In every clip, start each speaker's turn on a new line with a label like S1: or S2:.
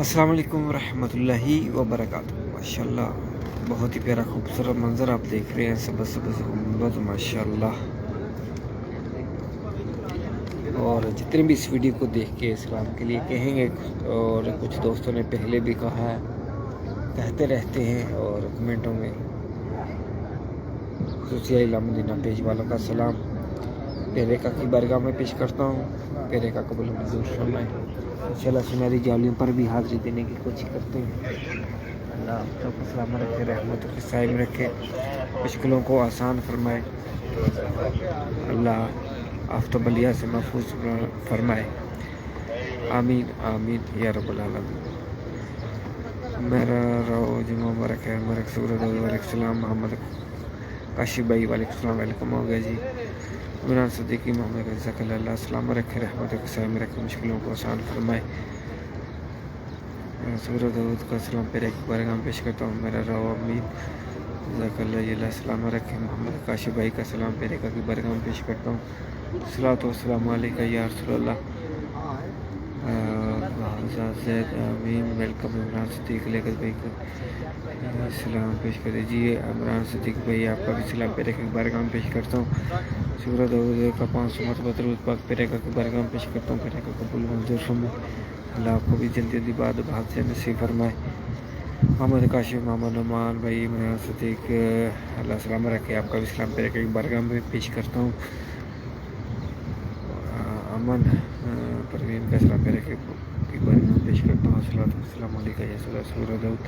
S1: السلام علیکم ورحمۃ اللہ وبرکاتہ۔ ماشاءاللہ بہت ہی پیارا خوبصورت منظر آپ دیکھ رہے ہیں، سبز سبز گنبد ماشاءاللہ۔ اور جتنے بھی اس ویڈیو کو دیکھ کے اسلام کے لیے کہیں گے، اور کچھ دوستوں نے پہلے بھی کہا ہے، کہتے رہتے ہیں اور کمنٹوں میں خصوصی مدینہ پیج والوں کا سلام پیرے کا کی بارگاہ میں پیش کرتا ہوں۔ پیرے کا قبول منظور فرمائے۔ انشاءاللہ سنہری جالیوں پر بھی حاضری دینے کی کوشش کرتے ہیں۔ اللہ آپ سب کو سلامت رکھے، رحمتوں کے سائے میں رکھے، مشکلوں کو آسان فرمائے۔ اللہ آفتاب بلیا سے محفوظ فرمائے۔ آمین آمین یا رب العالمین۔ میرا روز مبارک ہے، مبارک سورت علیہ السلام، محمد کاشف بھائی وعلیکم السلام، ویلکم ہو گیا جی۔ عمران صدیقی محمد جزاک اللہ سلام رکھے، رحمت کے سائے میں رکھے، مشکلوں کو آسان فرمائے۔ سورت داؤد کا سلام پیرے کی بارگاہ میں پیش کرتا ہوں۔ میرا رو امین جزاک اللہ سلام رکھے، محمد کاشف بھائی کا سلام پیرے کا کی بارگاہ میں پیش کرتا ہوں۔ صلاۃ و سلام علیکہ یا رسول اللہ۔ زید امین ویلکم۔ عمران صدیق لیکت بھائی کا سلام پیش کر دیجیے۔ عمران صدیق بھائی آپ کا بھی سلام پیرے کی بارگاہ میں پیش کرتا ہوں۔ سورت داؤد کا 500 مرتبہ درود پاک پیرے کا کی بارگاہ میں پیش کرتا ہوں۔ پیرے کا قبول منظور فرمائے۔ اللہ آپ کو بھی جلدی جلدی بات سے نصیب فرمائے۔ محمد کاشف، محمد نعمان بھائی، عمران صدیق اللہ سلام رکھے، آپ کا بھی سلام پیرے کی بارگاہ میں پیش کرتا ہوں۔ امن پروین کا سلام پیرے کی بارگاہ میں پیش کرتا ہوں۔ صلاۃ والسلام علیکہ یا رسول اللہ۔ سورۃ داؤد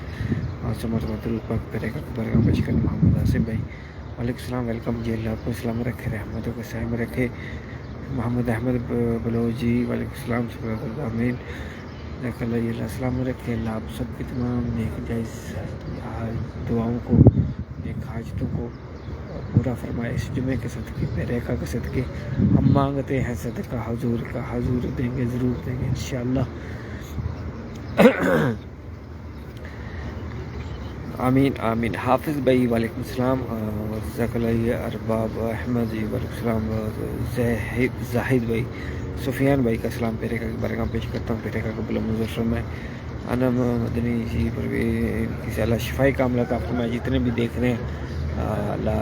S1: 500 مرتبہ درود پاک پیرے کا کی بارگاہ میں پیش کرتا ہوں۔ محمد آصف بھائی وعلیکم السلام، ویلکم جی۔ اللہ آپ کو سلام رکھے، رحمتوں کے سائے میں رکھے۔ محمد احمد بلوچی وعلیکم السلام، سورۃ آمین جزاک اللہ سلام رکھے۔ اللہ آپ سب کی تمام نیک جائز دعاؤں کو، نیک حاجتوں کو پورا فرمائے۔ اس جمعے کے صدقے، پیرے کے صدقے ہم مانگتے ہیں صدقہ حضور کا، حضور دیں گے، ضرور دیں گے انشاءاللہ۔ آمین آمین۔ حافظ بھائی وعلیکم السلام، جزاک اللہ۔ ارباب احمد جی وعلیکم السلام۔ زاہد بھائی، سفیان بھائی کا سلام پیرے کا بارگاہ پیش کرتا ہوں۔ پیرے کا قبول منظور فرمائے۔ انم مدنی جی پر بھی کسی اللہ شفائی کا عملہ عطا فرمائے۔ جتنے بھی دیکھ رہے ہیں اللہ،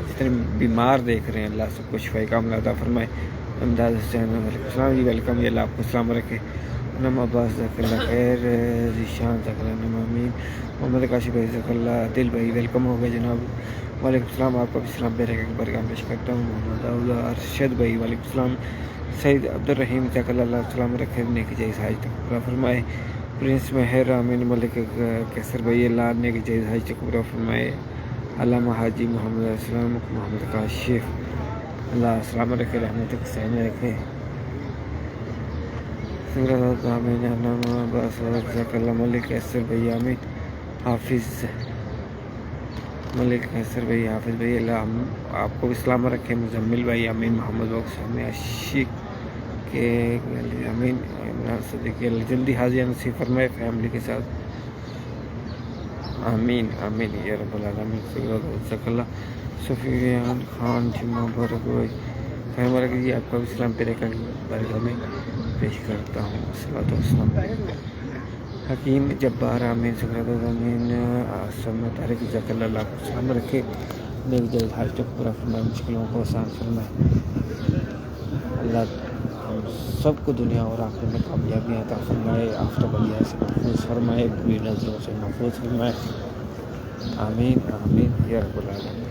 S1: جتنے بیمار دیکھ رہے ہیں اللہ سب کو شفائی کا عملہ عطا فرمائے۔ امداد حسین وعلیکم السلام جی، ویلکم جی۔ اللہ آپ کو سلام رکھے۔ انم عباس جزاک اللہ خیر، ذیشان جزاک اللہ انم آمین۔ محمد کاشف بھائی جزاک اللہ، دل بھائی ویلکم ہو گئے جناب، وعلیکم السلام، آپ کا بھی سلام پیرے کا بارگاہ میں پیش کرتا ہوں۔ محمد داؤد ارشد بھائی وعلیکم السلام۔ سعید عبدالرحیم جزاک اللہ سلام رکھے، نیک جائز حاجت پورا فرمائے۔ پرنس مہر امین ملک کیسر بھائی اللہ نیک جائز حاجت پورا فرمائے۔ علامہ حاجی محمد السلام، محمد کاشف اللہ سلام رکھے، رحمت کے سائے میں رکھے۔ سورۃ آمین علامہ عباس جزاک اللہ، ملک کیسر بھائی آمین۔ حافظ ملک کیسر بھائی، حافظ بھائی اللہ آپ کو بھی سلام رکھے۔ مزمل بھائی امین، محمد بخش ہمیں عشق کے امین۔ عمران صدیقی اللہ جلدی حاضر نصیب فرمائے فیملی کے ساتھ، آمین آمین یا رب العالمین۔ جزاک اللہ۔ سفیان خان جی مبارک بھائی خیر مبارک جی، آپ کا بھی سلام پیرے کا بارگاہ میں پیش کرتا ہوں۔ صلاۃ والسلام علیکم۔ حکیم جبار آمین، سورۃ آمین۔ سمت طارق جزاک اللہ، اللہ کو سلام رکھے، نیک جائز حاجتوں کو پورا فرمائے، مشکلوں کو آسان فرمائے۔ اللہ ہم سب کو دنیا اور آخرت میں کامیابیاں عطا فرمائے، آفتاب بلیا سے محفوظ فرمائے، بری نظروں سے محفوظ فرمائے، آمین آمین یا رب العالمین۔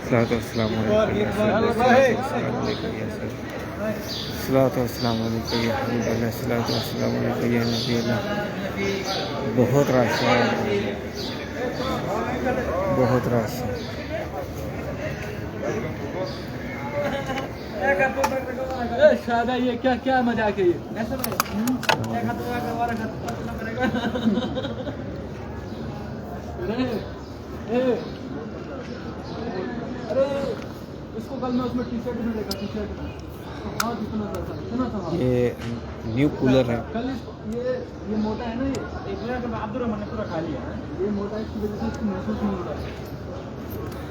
S1: صلاۃ والسلام علیکم، صلاۃ والسلام علیکم یا حبیب اللہ، صلاۃ والسلام علیکم یا نبی اللہ۔ بہت رش ہے، بہت رش ہے۔
S2: شادہ یہ کیا مذاق ہے یہ؟ اس کو کل میں اس میں ٹی شرٹ میں دیکھا، ٹی شرٹ ہاں جتنا تھا
S1: یہ نیو کولر ہے۔
S2: کل یہ موٹا ہے نا، یہ عبد الرحمان نے پورا کھا لیا ہے، یہ موٹا ہے، اس کی وجہ سے اس کو محسوس نہیں ہوتا ہے۔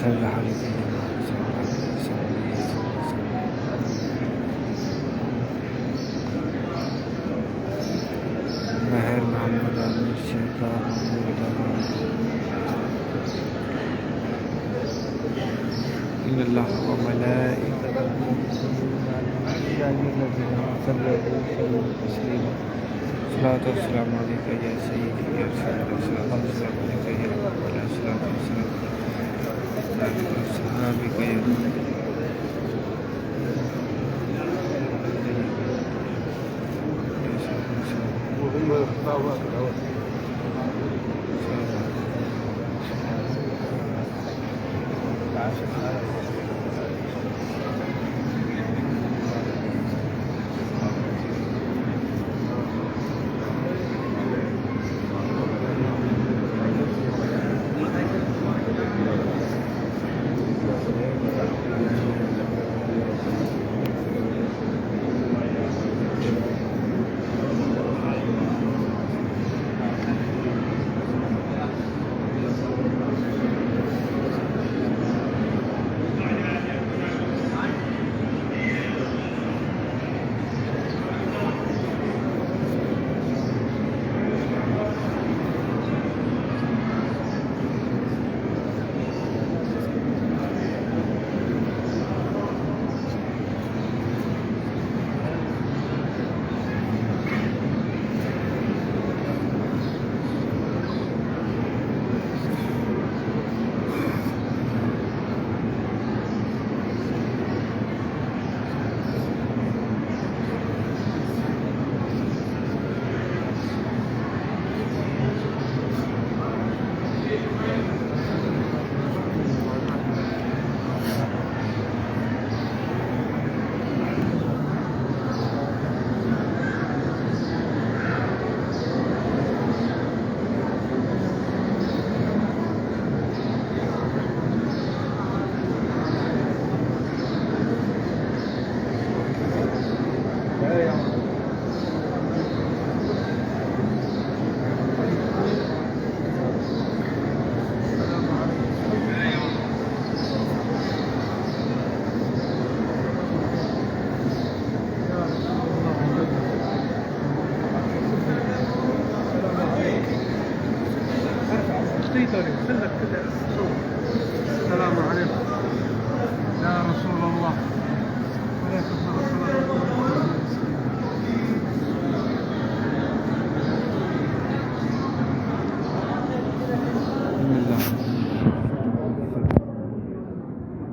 S1: صلى على سيدنا ماهر محمد عامر شيطان محمود إن الله وملائكته يصلون على الذين صلوا وسلموا تسليما الصلاة والسلام عليك يا سيدي يا رسول الله الصلاة والسلام عليك يا رب الله الصلاة والسلام عليك يا
S2: السلام عليكم يا رسول الله.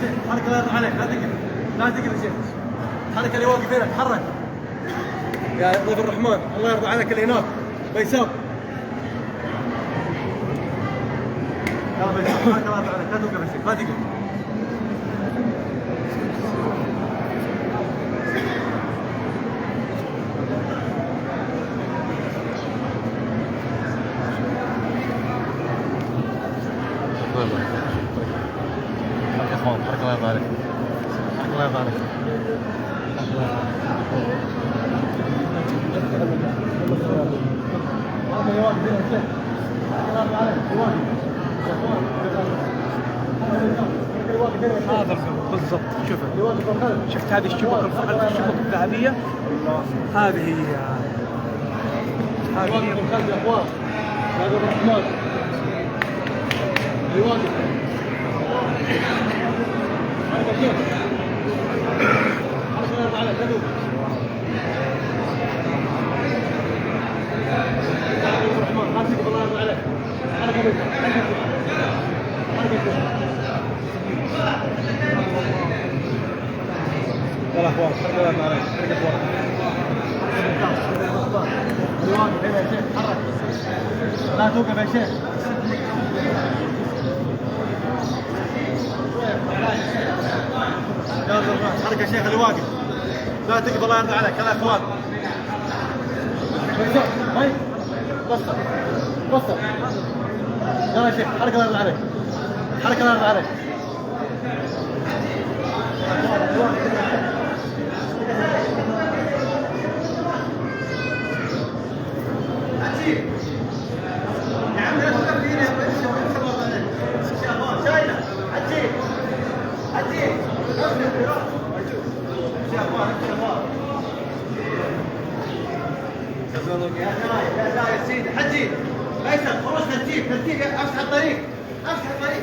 S2: شيخ حرك الله يرضى عليك لا تقف لا تقف يا شيخ حرك اللي واقف هنا تحرك يا ضيف الرحمن الله يرضى عليك اللي هناك بيسام يلا بيسام حرك الله يرضى عليك لا توقف يا شيخ لا تقف يا اخوان حرك الله يرضى عليك حرك الله يرضى عليك هذا بالضبط شوف شفت هذه الشبك الشبك الذهبيه هذه هي هذه هي يا اخوان هذا الرحمن الواقف هذا شوف حركه على كذوب الرحمن حاسك الله يرضى عليك حركه بيتك يلا اخوان حركه الله يرضى عليك حركه اخوان الواقف هنا يا شيخ تحرك لا توقف يا شيخ يا حركه يا شيخ اللي واقف لا تقف الله يرضى عليك يلا اخوان هاي بصر بصر يلا يا شيخ حركه الله يرضى عليك حركه الله يرضى عليك يا عم لا تقف فينا يا بنت شايله عجيب عجيب يا سيدي حجي ايسر خلاص ترتيب افتح الطريق افتح الطريق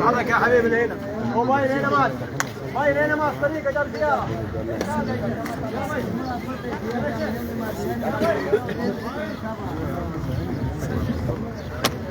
S2: حرك يا حبيبي هنا هو باين هنا مات باين هنا مات طريقه جاب سياره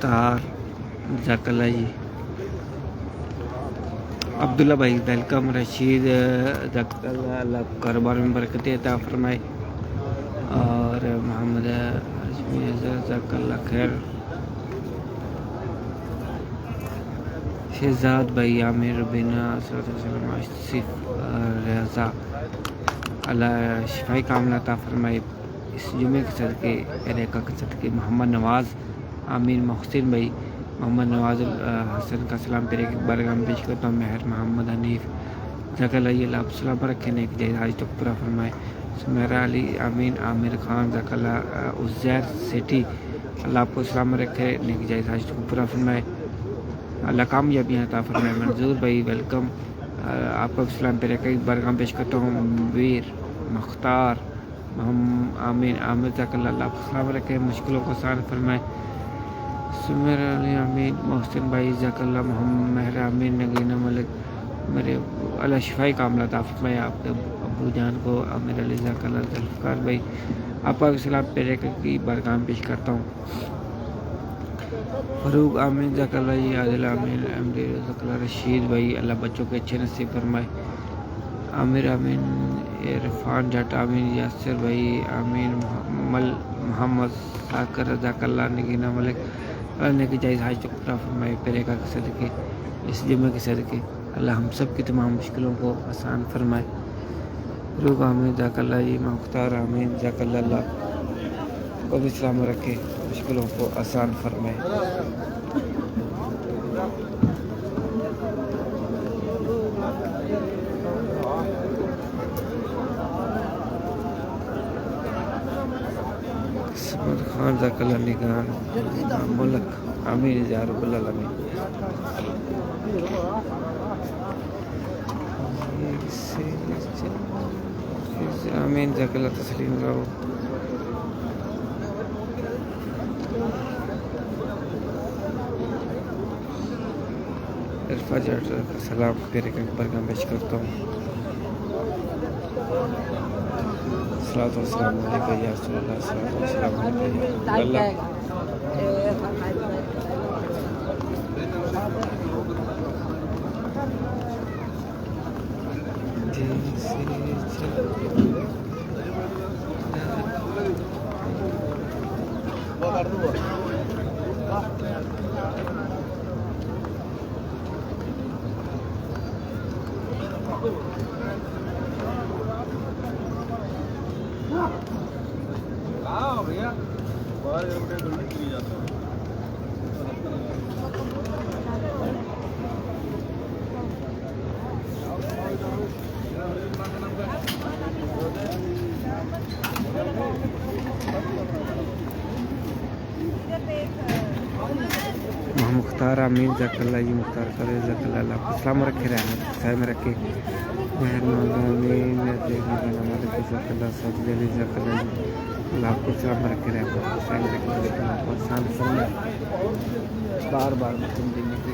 S1: مختار جزاک اللہ جی. عبداللہ بھائی ویلکم. رشید جزاک اللہ, اللہ کاروبار میں برکت عطا فرمائے. اور محمد ہاشمی جزاک اللہ خیر. شہزاد بھائی, عامر بنا آصف رضا, اللہ شفائی کاملہ عطا فرمائے اس جمعے کے صدقے, ریکا کے صدقے. محمد نواز آمین. محسن بھائی, محمد نواز حسن کا سلام پیرے کی بارگاہ میں پیش کرتا ہوں. مہر محمد حنیف جزاک اللہ, اللہ آپ سلام رکھے, نیک جائز حاج تک پورا فرمائے. سمیرہ علی آمین. عامر خان جزاک اللہ. عزیر سیٹھی, اللہ آپ کو سلام رکھے, نیک جائز حاج تک پورا فرمائے, اللہ کامیابیاں عطا فرمائے. منظور بھائی ویلکم, آپ کو سلام پیرے کی بارگاہ میں پیش کرتا ہوں. ویر مختار آمین. عامر جزاک اللہ, اللہ آپ کو سلام رکھے, مشکلوں کو آسان فرمائے. سمیرہ علی آمین. محسن بھائی جزاک اللہ. محمد مہر آمین. نگینہ ملک میرے, اللہ شفائی کاملہ عطا فرمائے آپ کے ابو جان کو. عامر علی جزاک اللہ. ذوالفقار بھائی آپ کا سلام پیرے کی بارگاہ میں پیش کرتا ہوں. فاروق آمین جزاک اللہ جی. عادل آمین. احمدی جزاک اللہ. رشید بھائی اللہ بچوں کے اچھے نصیب فرمائے. عامر آمین. عرفان جٹ آمین. یاسر بھائی آمین. محمد ساکر جزاک اللہ. نگینہ ملک اللہ نے کی جائز حاج تک پورا فرمائے پیرے کا صدقے, اس جمعے کے صدقے اللہ ہم سب کی تمام مشکلوں کو آسان فرمائے. فاروق آمین جزاک اللہ جی. مختار آمین جزاک اللہ, اللہ کو بھی سلام رکھے, مشکلوں کو آسان فرمائے. سمد خان جزاک اللہ. نگان ملک آمین یا رب العالمین. آمین جزاک اللہ. تسلیم راؤ عرفا جٹ کا سلام پیرے کا بارگاہ میں پیش کرتا ہوں. صلاۃ و سلام علیکہ یا رسول اللہ. صلاۃ و سلام علیکہ یا رسول اللہ. مختار آمین جزاک اللہ جی. مختار کرے جزاک اللہ, اللہ کو سلام رکھے, رحمت سائے میں رکھے. مہر آمین جزاک اللہ. سعید علی جزاک اللہ جی, اللہ آپ کو سلام رکھے, رحمت سائے میں رکھے, اللہ کو آسان فرمائے. بار بار مقام دینے کی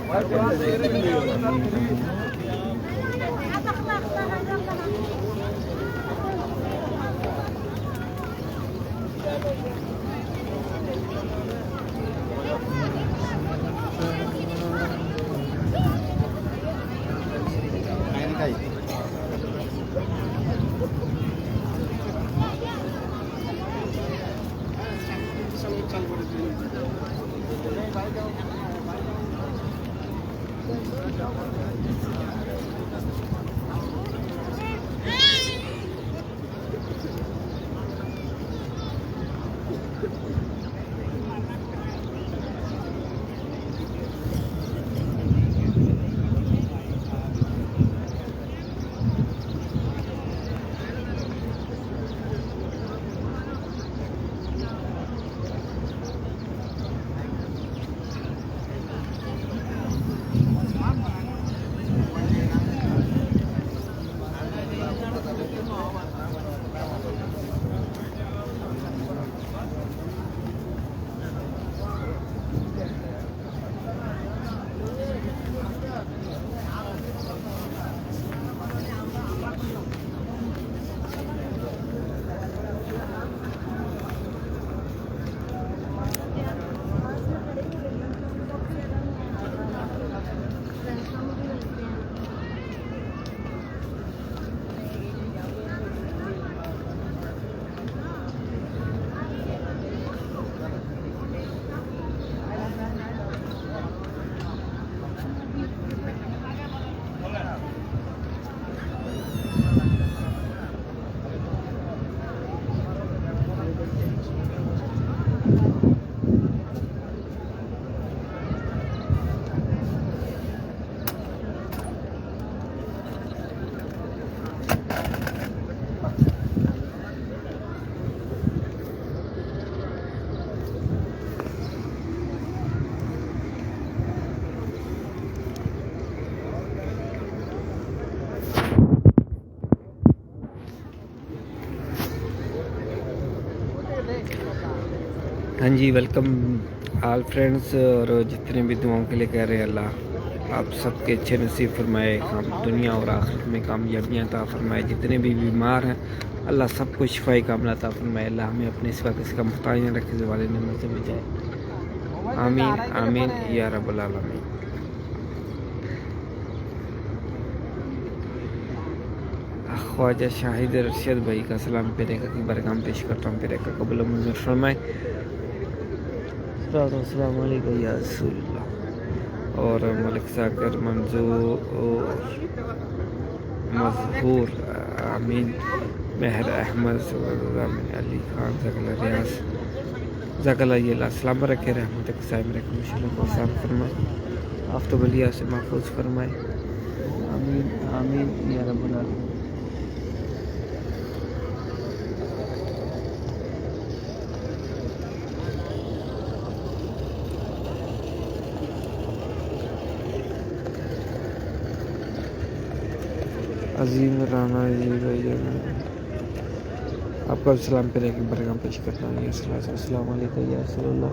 S1: ہاں جی ویلکم آل فرینڈس، اور جتنے بھی دعاؤں کے لیے کہہ رہے ہیں اللہ آپ سب کے اچھے نصیب فرمائے، دنیا اور آخرت میں کامیابیاں عطا فرمائے، جتنے بھی بیمار ہیں اللہ سب کو شفائی کاملہ عطا فرمائے، اللہ ہمیں اپنے سوا کسی کا محتاج نہ رکھے، زوال نعمت سے بچائے، آمین آمین یا رب العالمین۔ خواجہ شاہد رشید بھائی کا سلام پیرے کا کی برکام پیش کرتا ہوں، پیرے کا قبول و منظور فرمائے، السلام علیکم یا رسول اللہ۔ اور ملک ذاکر منظور مظہور امین مہر احمد امین علی خان زکل ریاض زکل اللہ السلام رکھے، رحمت قسائم رکھے، مشکلوں کو آسان فرمائے، آفتاب علیہ سے محفوظ فرمائے، آمین آمین یا رب العالمین۔ عظیم رانا جی بھائی آپ کا سلام پہ رہ کے برگام پیش کرتا ہوں، السلام علیکم یا رسول اللہ۔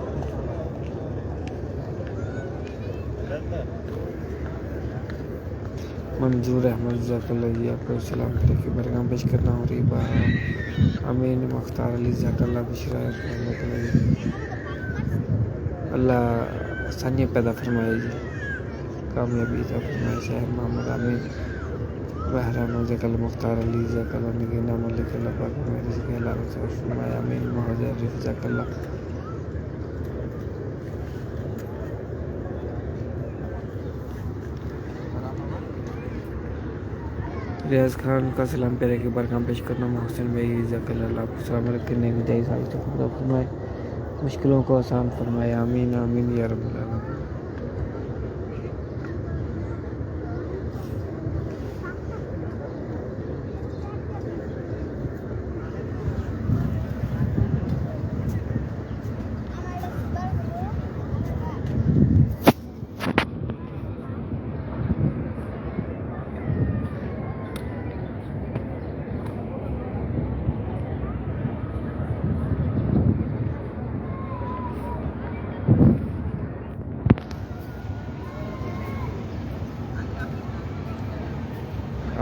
S1: منظور احمد ذاک اللہ جی آپ کا سلام پہ رہ کے برگام پیش کرتا ہوں، ریبا امین مختار علی ذاک اللہ بشرا رحمت اللہ، اللہ آسانیاں پیدا فرمائے جی، کامیابی عطا فرمائے، شہر محمد امین بہرام ذکل مختار علی ذکل نگینا ملک اللہ پاک میں رزق اللہ رسول فرمایا، امین مہاجر رف ذکل اللہ۔ ریاض خان کا سلام پیرے کے برکام پیش کرنا، محسن بھائی ذکل اللہ کو سلام رکھنے کی جائز حاجت پورا فرمائے، مشکلوں کو آسان فرمائے، آمین آمین یا رب العالمین۔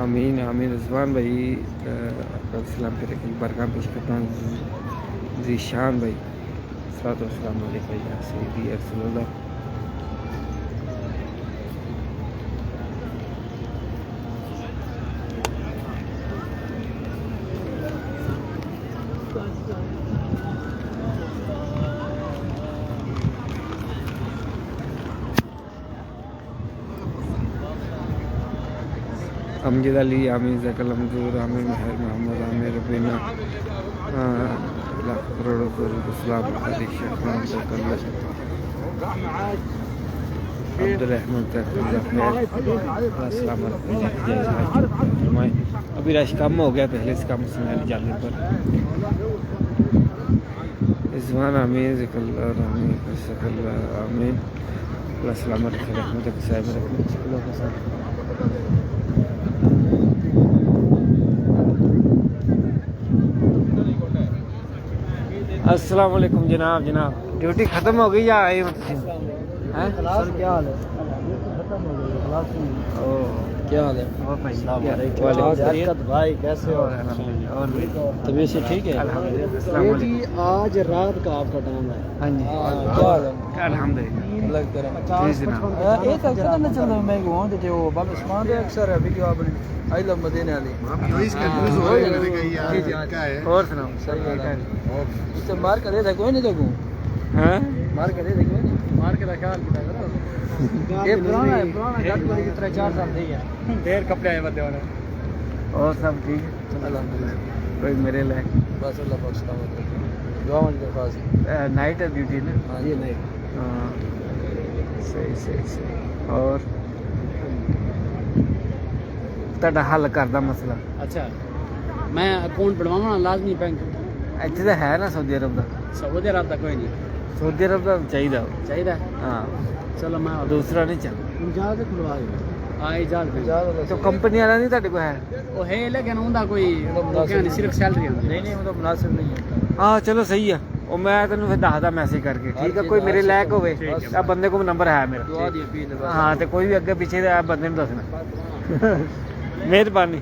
S1: آمین آمین۔ رضوان بھائی آپ کا سلام پہ رکھیں، برکام پیش کرتا ہوں، ذیشان بھائی صلاۃ والسلام علیکم یا سیدی یا رسول اللہ۔ امجد علی عامر ذکل منظور عامر مہر محمد عامر ربینہ لاکھ کروڑوں السلام علیکم عبد الرحمن السلام علیکم۔ ابھی رش کم ہو گیا، پہلے سے کم سنا جانے پر۔ رضوان عامر ذکل رحمی ذکل آمین السلام علیکم رحمت صاحب رحمت۔ السلام علیکم جناب، جناب ڈیوٹی ختم ہو گئی یا آئے ہو تسی؟
S3: کیا حال ہے؟ کیا حال ہے؟ بھائی کیسے ہو؟ طبیعت سے ٹھیک ہے؟
S1: الحمدللہ
S3: جی آج رات کا آپ کا ٹائم ہے۔
S1: ہاں جی
S3: کیا حال ہے؟
S1: الحمدللہ
S3: ایک اکثر نہ چل رہا میں گواں تے وہ باب عثمان دے اکثر ہے ویڈیو اپ نے آئی لو مدینے والی
S1: اور سناؤ
S3: صحیح ہے۔ اس مار کے دے کوئی نہیں دیکھوں،
S1: ہاں
S3: مار کے دے کوئی نہیں، مار کے خیال کیتا کرو، یہ پرانا ہے، پرانا گھر والی کی طرح 4 سال دی ہے، ڈھیر کپڑے آئے بندے ہونے۔
S1: اور سب ٹھیک
S3: الحمدللہ
S1: کوئی میرے لائق
S3: بس اللہ پاک سلامت رکھے، دعا مانگ درخواست۔
S1: نائٹ ہے ڈیوٹی نا؟
S3: ہاں یہ نہیں
S1: ہاں صحیح صحیح صحیح۔ اور تہاڈا حل کردا مسئلہ؟
S3: اچھا میں اکاؤنٹ بنوانا لازمی بینک
S1: ਇੱਥੇ ਤਾਂ ਹੈ ਨਾ سعودی عرب ਦਾ؟
S3: سعودی عرب ਦਾ کوئی نہیں
S1: سعودی عرب ਦਾ ਚਾਹੀਦਾ
S3: چاہیے۔
S1: ہاں
S3: چلو میں
S1: دوسرا نہیں چل
S3: اجازت کھلوا دے، ہاں اجازت
S1: تو کمپنی والا نہیں ਤੁਹਾਡੇ ਕੋਲ ਹੈ؟
S3: وہ ہے لیکن ان کا کوئی نہیں، صرف سیلری نہیں، نہیں وہ تو مناسب نہیں ہے۔
S1: ہاں چلو صحیح ہے، ਉਹ ਮੈਂ ਤੈਨੂੰ ਫਿਰ ਦੱਸਦਾ ਮੈਸੇਜ ਕਰਕੇ, ਠੀਕ ਹੈ? ਕੋਈ ਮੇਰੇ ਲਾਇਕ ਹੋਵੇ, ਆ ਬੰਦੇ ਕੋਲ ਨੰਬਰ ਹੈ ਮੇਰਾ,
S3: ਦੁਆ ਦੀ ਅਪੀਲ ਹੈ ਬਸ।
S1: ਹਾਂ, ਤੇ ਕੋਈ ਵੀ ਅੱਗੇ ਪਿੱਛੇ ਦਾ ਬੰਦੇ ਨੂੰ ਦੱਸਣਾ। ਮਿਹਰਬਾਨੀ।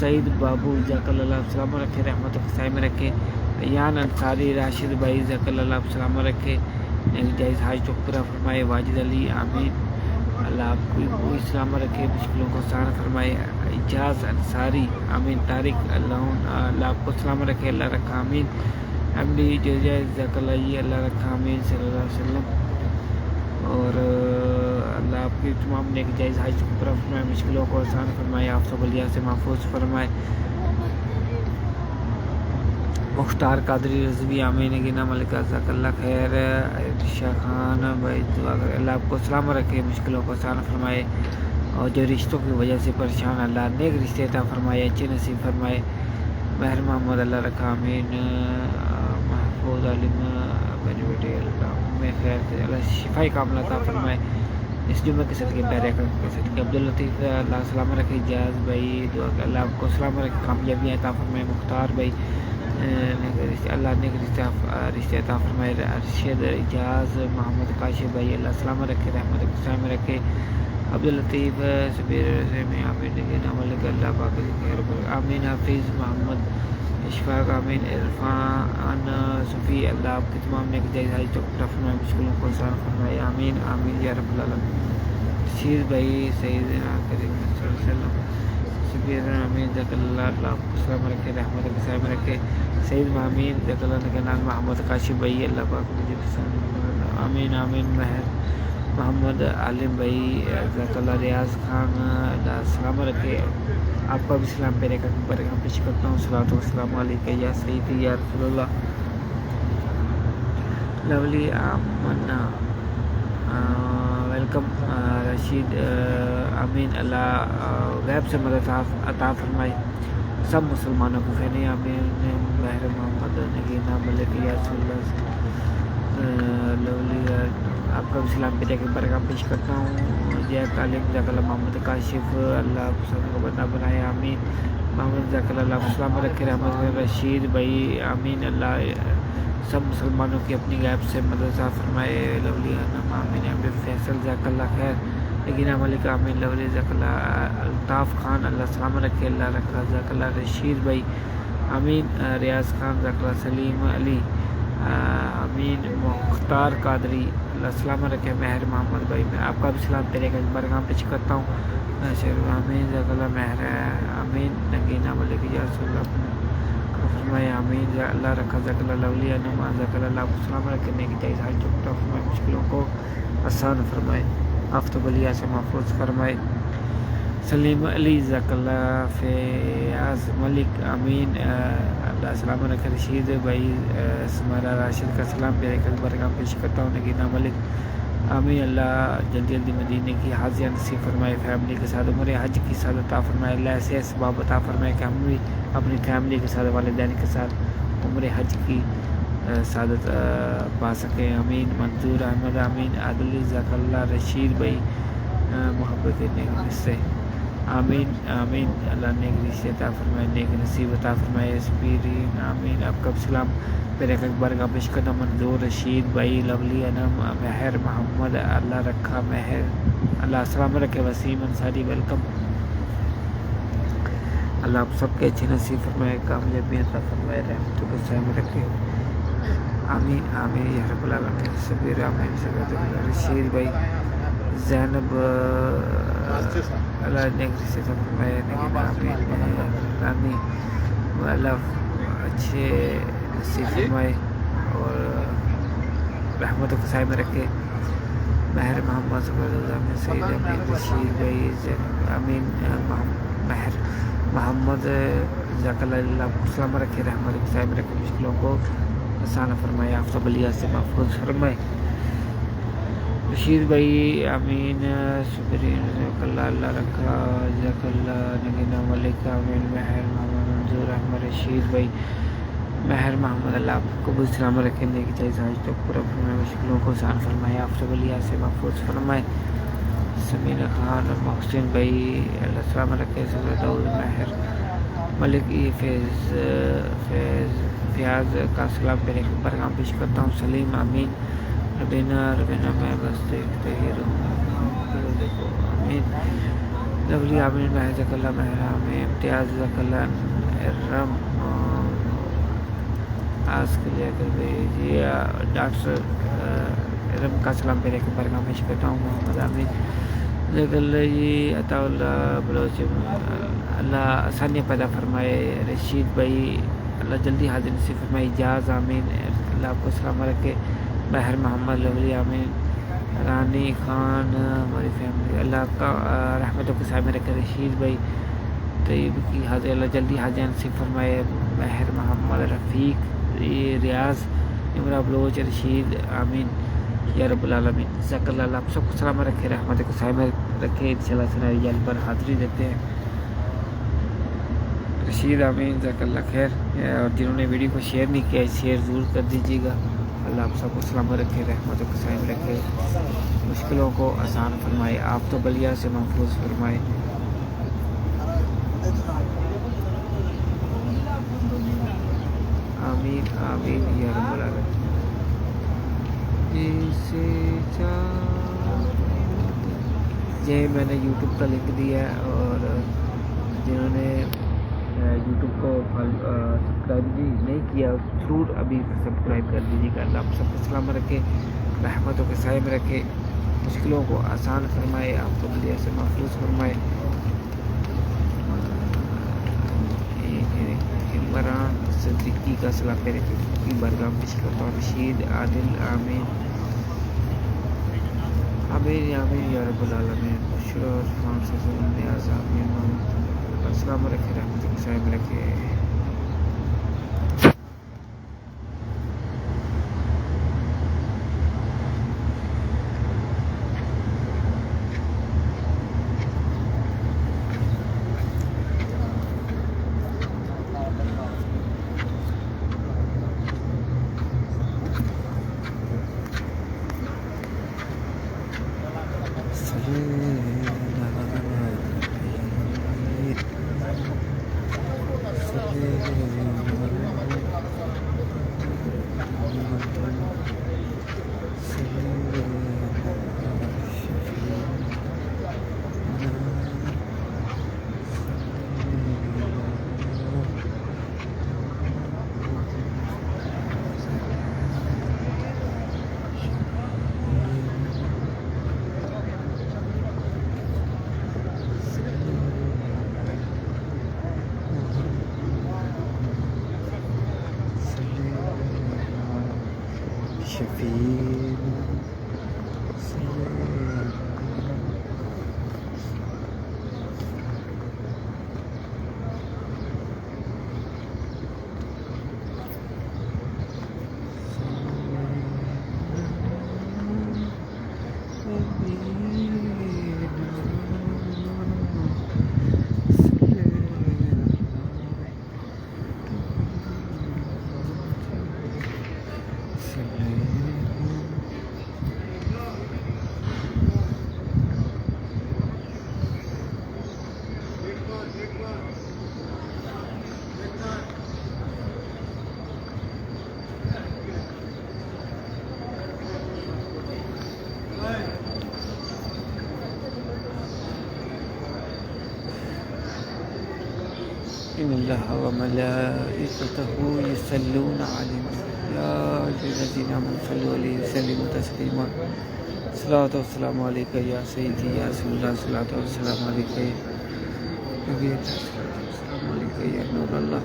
S1: سعید بابو جزاک اللہ سلام رکھے، رحمت خسائے میں رکھے، ایان انصاری، راشد بھائی جزاک اللہ سلام رکھے، جائز حاج تو پورا فرمائے، واجد علی آمین، اللہ آپ کو سلام رکھے، مشکلوں کو آسان فرمائے، اجاز انصاری آمین، طارق اللہ آپ کو سلام رکھے، اللہ رکھا آمین، احمدی جزاک اللہ اللہ رکھا آمین صلی اللہ علیہ وسلم، اور اللہ آپ کی تمام نیک جائز حاج کو پورا فرمائے، مشکلوں کو آسان فرمائے، آپ سب بلیا سے محفوظ فرمائے، مختار قادری رضوی آمین، گینا ملکہ جزاک اللہ خیر، شاہ خان بھائی دعا کرے، اللہ آپ کو سلام رکھے، مشکلوں کو آسان فرمائے، اور جو رشتوں کی وجہ سے پریشان اللہ نیک رشتے عطا فرمائے، اچھے نصیب فرمائے، مہر محمد اللہ رکھا آمین، محفوظ عالم میری بیٹے اللہ میں خیر سے اللہ شفائی کاملہ عطا فرمائے، اس جمعہ کے صدقے پیارے کے صدقے عبداللطیف اللہ سلام رکھے، اجاز بھائی دعا کہ اللہ آپ کو سلام رکھے، کامیابیاں عطا فرمائے، مختار بھائی اللہ نیک رشتے عطا فرمائے، ارشد اجاز محمد کاشف بھائی اللہ سلام رکھے، رحمت خسائے میں رکھے، عبداللطیف سبیر میں آمین، نام ملک اللہ پاک آمین، حافظ محمد اشفاق آمین، عرفان صفی اللہ آپ کی تمام نیک جائز حاج تو پورا فرمائے، مشکلوں کو آسان فرمائے، آمین آمین یا رب العالمین، شیر بھائی سیدنا کریم صلی اللہ علیہ وسلم سبیر آمین جزاک اللہ اللہ آپ کو سلام رکھے، رحمت خسائے میں رکھے، سید مامین جزاک اللہ کے نام محمد کاشف بھائی اللہ پاک مجھے پسند آمین آمین، مہر محمد عالم بھائی جزاک اللہ، ریاض خان اللہ سلام رکھے، آپ کا بھی سلام پیرے کا برکم پیش کرتا ہوں، صلوات و سلام علیکہ یا سیدی یا رسول اللہ، لولی آمنا ویلکم، رشید آمین، اللہ غیب سے مدد عطا فرمائے، سب مسلمانوں کو خیر آمین، مہر محمد نگینا ملک یا رسول اللہ، لولی آپ کا بھی سلام پیرے کے برکم پیش کرتا ہوں، جے تعلیم جزاک اللہ، محمد کاشف اللہ آپ سب کو بندہ بنائے آمین، محمد جزاک اللہ آپ سلام رکھے، رحمت رشید بھائی آمین، اللہ سب مسلمانوں کی اپنی غیب سے مدد فرمائے، لولی آمین، عبد فیصل جزاک اللہ خیر، لیکن ملک آمین، لولی جزاک اللہ، الطاف خان اللہ سلام رکھے، اللہ رکھا جزاک اللہ، رشید بھائی آمین، ریاض خان جزاک اللہ، سلیم علی آمین، مختار قادری اللہ سلام رکھے، مہر محمد بھائی میں آپ کا بھی سلام پیرے کا برکام پیش کرتا ہوں، آمین جزاک اللہ، مہر آمین، نگینا ملک یا رسول اللہ فرمائے آمین، اللہ رکھا جزاک اللہ، لولی نماز جزاک اللہ، آپ کو سلام رکھے، نیک جائز حاج تو پورا فرمائے، مشکلوں کو آسان فرمائے، آفتاب بلیا سے محفوظ فرمائے، سلیم علی جزاک اللہ، فیاض ملک آمین، اللہ سلام رکھے، رشید بھائی سمارا راشد کا سلام پیرے کا برکام پیش کرتا ہوں، نگینا ملک آمین، اللہ جلدی جلدی مدینے کی حاضریاں نصیب فرمائے، فیملی کے ساتھ عمر حج کی سعادت عطا فرمائے، اللہ ایسے اسباب عطا فرمائے کہ ہم بھی اپنی فیملی کے ساتھ والدین کے ساتھ عمر حج کی سعادت پا سکیں آمین، منظور احمد آمین، عادل جزاک اللہ، رشید بھائی محبت نیک رشتے آمین آمین، اللہ نیک رشتے عطا فرمائے، نیک نصیب عطا فرمائے، اسپیرین آمین، آپ کا سلام پیرے کا برکہ پیش کرنا، منظور رشید بھائی، لولی انم، مہر محمد اللہ رکھا، مہر اللہ سلام رکھے، وسیم انصاری ویلکم، اللہ آپ سب کے اچھے نصیب فرمائے، کامیابی عطا فرمائے، رحمتوں کے سائے میں رکھے آمین آمین یا رب العالمین، سبیر آمین، رشید بھائی زینب اللہ نیک رشتے عطا فرمائے، آمین رانی اللہ اچھے نصیب فرمائے اور رحمتوں کے سائے میں رکھے، مہر محمد صلی اللہ علیہ وسلم، سید امین، رشید بھائی زینب آمین، مہر محمد جزاک اللہ آپ کو سلام رکھے، رحمت کے سائے میں رکھے، مشکلوں کو آسان فرمائے، آفتاب بلیا سے محفوظ فرمائے، رشید بھائی آمین، سبرین جزاک اللہ اللہ رکھا جزاک اللہ، نگینا ملک آمین، مہر محمد، منظور احمد، رشید بھائی مہر محمد اللہ آپ کو بھی سلام رکھے، نیک جائز حاج تو پورا فرمائے، مشکلوں کو آسان فرمائے، آفتاب بلیا سے محفوظ فرمائے، سمینہ خان محسن بھائی اللہ سلام رکھے، داؤد مہر ملک فیاض کا سلام پیرے کے برکام پیش کرتا ہوں، سلیم آمین، ربینہ میں بس دیکھتے ہی رہوں آمین، لولی آمین جزاک اللہ محرام امتیاز جزاک اللہ ارم آج کے لے کر جی ڈاکٹر ارم کا سلام پیرے کے برگاہ پیش کرتا ہوں محمد آمین جزاک اللہ جی عطا اللہ بلوچ اللہ آسانیاں پیدا فرمائے رشید بھائی اللہ جلدی حاضر نصیب فرمائے اجاز آمین اللہ آپ کو سلام رکھے بہر محمد لولی آمین رانی خان ہماری فیملی اللہ آپ کا رحمتوں کے سائے میں رکھے رشید بھائی طیب کی حاضر اللہ جلدی حاضر نصیب فرمائے بہر محمد رفیق ریاض عمرہ بلوچ رشید آمین یا رب العالمین جزاک اللہ اللہ آپ سب کو سلام رکھے رحمت کو سائے میں رکھے انشاءاللہ سنائی جل پر حاضری دیتے ہیں رشید آمین جزاک اللہ خیر اور جنہوں نے ویڈیو کو شیئر نہیں کیا شیئر ضرور کر دیجیے گا اللہ آپ سب کو سلام رکھے رحمتوں کو سائے میں رکھے مشکلوں کو آسان فرمائے آپ تو بلیا سے محفوظ فرمائے آمین آمین یا رب العالمین یہ میں نے یوٹیوب کا لنک دیا ہے اور جنہوں نے یوٹیوب کو سبسکرائب نہیں کیا ضرور ابھی سبسکرائب کر دیجیے گا اللہ آپ سب کو سلام رکھے رحمتوں کے سائے میں رکھے مشکلوں کو آسان فرمائے آپ کو بلیا سے محفوظ فرمائے عمران صدیقی کا سلام پیرے کی برگاہ پیش کرتا ہوں رشید عادل آمین آمین آمین یا رب العالمین بشرا عثمان سزم نیاز آمین السلام علیکم رحمۃ اللہ صاحب رکھے إن الله وملائكته يصلون على النبي يا أيها الذين آمنوا صلوا عليه وسلموا تسليما الصلاة والسلام عليك يا سيدي يا رسول الله الصلاة والسلام عليك يا نبي السلام عليك يا نور الله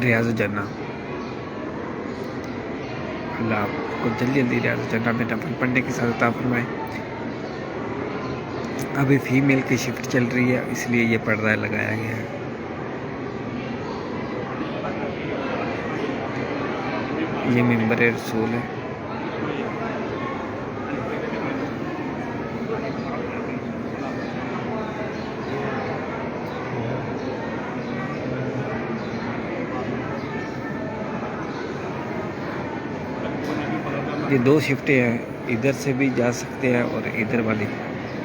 S1: ریاض الجنہ. اللہ آپ کو جلدی جلدی ریاض الجنہ میں نفل پڑھنے کی سعادت عطا فرمائے. ابھی فیمیل کی شفٹ چل رہی ہے اس لیے یہ پردہ لگایا گیا ہے. یہ ممبر رسول ہے. یہ 2 شفٹیں ہیں, ادھر سے بھی جا سکتے ہیں اور ادھر والی,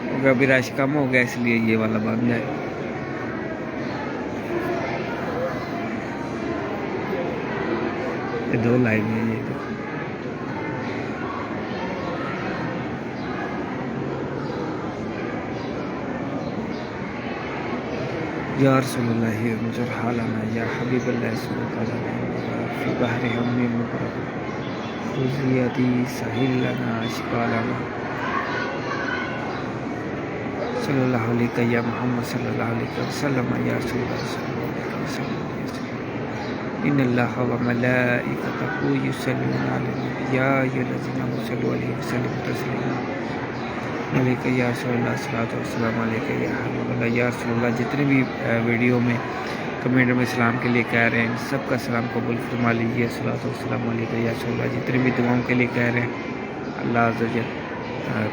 S1: کیونکہ ابھی رش کم ہو گیا اس لیے یہ والا بند ہے. یہ 2 لائن ہیں. یہ یا رسول اللہ انظر حالنا یا حبیب اللہ اسمک علیہ فی بحر ہم مبرک خذیتی سہل لنا اشکالنا صلی اللہ علیہ یا محمد صلی اللہ علیہ وسلم یا رسول اللہ صلی اللہ علیہ وسلم. ان اللہ و ملائکتہ یصلون علی النبی یا ایھا الذین آمنوا صلوا علیہ وسلموا تسلیما علیکہ یا رسول اللہ صلوات و سلام علیکہ یا حبیب اللہ یا رسول اللہ. جتنے بھی ویڈیو میں کمنٹ میں اسلام کے لیے کہہ رہے ہیں سب کا سلام قبول فرما لیجیے. صلوات و سلام علیکہ یا رسول اللہ. جتنے بھی دعاؤں کے لیے کہہ رہے ہیں اللہ عز و جل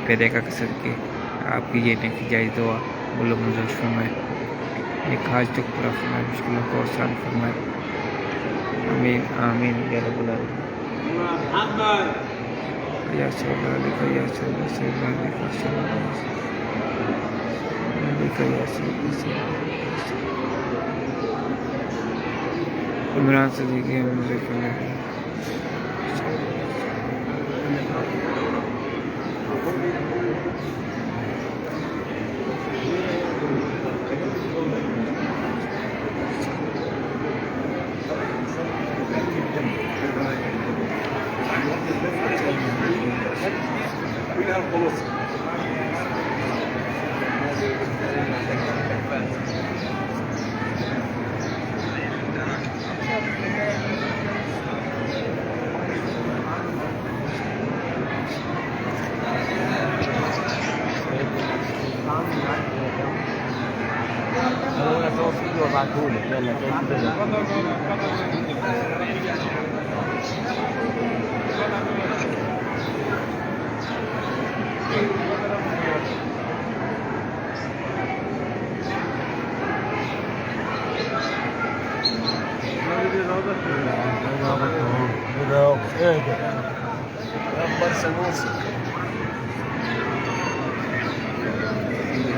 S1: پیرے کا قصد کے آپ کی یہ نیک جائز دعا بولو منظور فرمائے, ایک حاج تک پورا فرمائے, مشکلوں کو آسان فرمائے. آمین آمین یا رب العالمین. یا صلی اللہ علیہ یا صلی اللہ صلی اللہ علیہ وسلم علیکہ یا صلی اللہ صلی اللہ علیہ وسلم. عمران صدیقی مذکر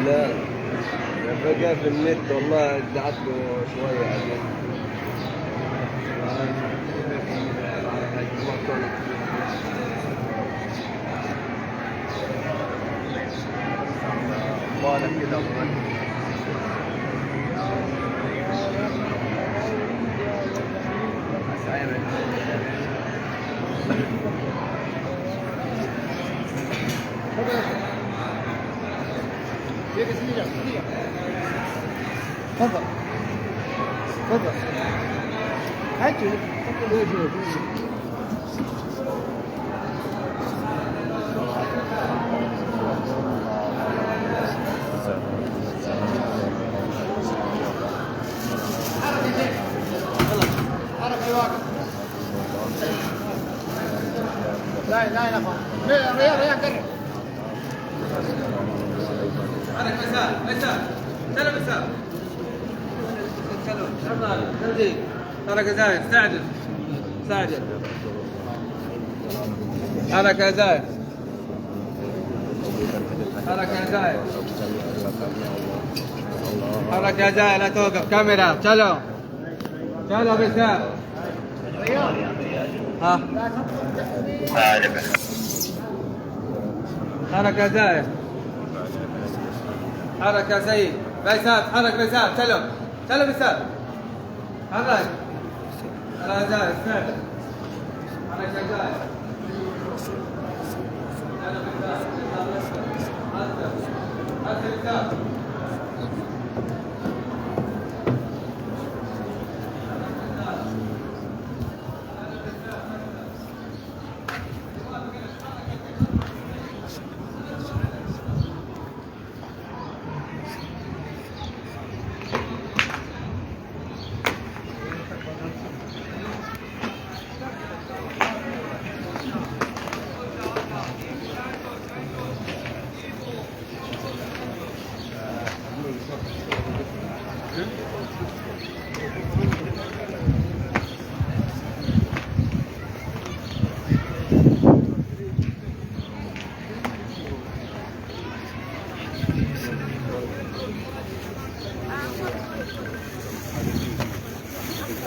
S2: لا بقى في النت والله قعدت شوية عليه. بالك كده
S3: تفضل تفضل هاتوا لا لا لا ريان قرب
S2: أنا مساء سلام مساء أنا زايد ساعد أنا كزايد لا توقف كاميرا. چلو مساء ها حركة زايد حركة سيد بيسات حرك بيسات سلم سلم بيسات حرك على زايد اسمع حركة زايد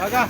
S2: Agak.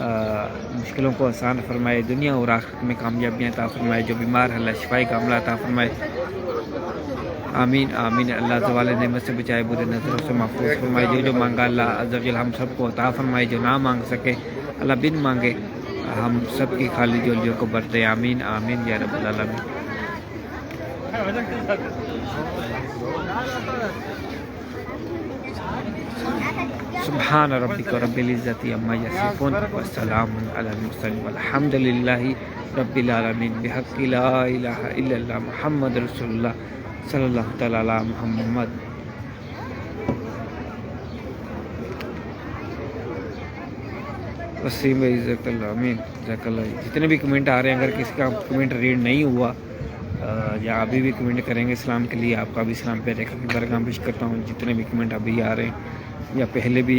S1: مشکلوں کو آسان فرمائے، دنیا اور آخرت میں کامیابیاں عطا فرمائے، جو بیمار ہے اللہ شفائی کا عملہ عطا فرمائے، آمین آمین۔ اللہ زوال نعمت سے بچائے، برے نظروں سے محفوظ فرمائے، جو مانگا اللہ عز و جل ہم سب کو عطا فرمائے، جو نہ مانگ سکے اللہ بن مانگے ہم سب کی خالی جولیوں کو بر دے، آمین آمین یا رب العالمین۔ سبحان ربک رب العزت عما یصفون والسلام علی المرسلین والحمد للہ رب العالمین، بحق لا الہ الا اللہ محمد رسول اللہ صلی اللہ تعالی علی محمد۔ وسیم بھائی جزاک اللہ، آمین جزاک اللہ۔ جتنے بھی کمنٹ آ رہے ہیں، اگر کسی کا کمنٹ ریڈ نہیں ہوا یا ابھی بھی کمنٹ کریں گے اسلام کے لیے، آپ کا بھی اسلام پہ ریکھا کی برگاہ پیش کرتا ہوں۔ جتنے بھی کمنٹ ابھی آ رہے ہیں یا پہلے بھی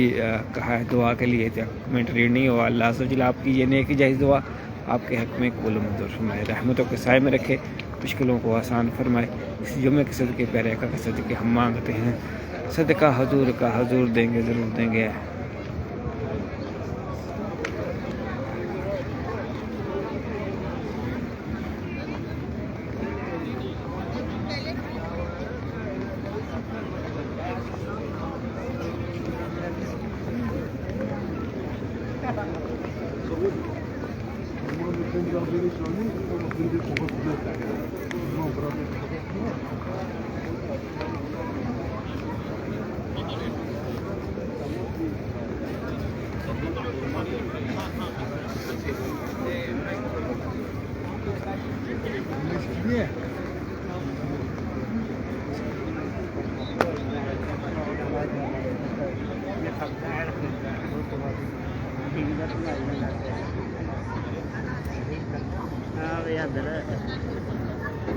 S1: کہا ہے دعا کے لیے تھا، کمنٹ ریڈ نہیں ہوا، اللہ عز و جل آپ کی یہ نیک جائز دعا آپ کے حق میں قبول و منظور فرمائے، رحمتوں کے سائے میں رکھے، مشکلوں کو آسان فرمائے۔ اس جمعے کے صدقے پہ ریکا کے صدقے ہم مانگتے ہیں، صدقہ حضور کا حضور دیں گے، ضرور دیں گے۔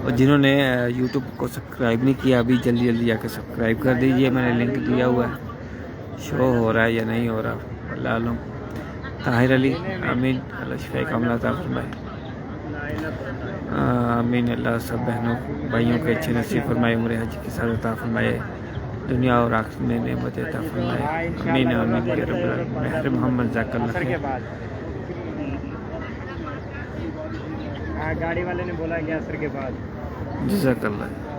S1: اور جنہوں نے یوٹیوب کو سبسکرائب نہیں کیا ابھی جلدی جلدی جا کے سبسکرائب کر دیجئے، میں نے لنک دیا ہوا ہے، شو ہو رہا ہے یا نہیں ہو رہا اللہ عالم۔ طاہر علی، آمین، اللہ شفاء کاملہ عطا فرمائے، آمین۔ اللہ سب بہنوں بھائیوں کے اچھے نصیب فرمائے، عمر حج کی سعادت عطا فرمائے، دنیا اور آخرت میں نعمت عطا فرمائے، آمین آمین یا رب العالمین۔ مہر محمد جزاک اللہ خیر۔
S3: گاڑی والے نے بولا کہ عصر کے بعد،
S1: جزاک اللہ۔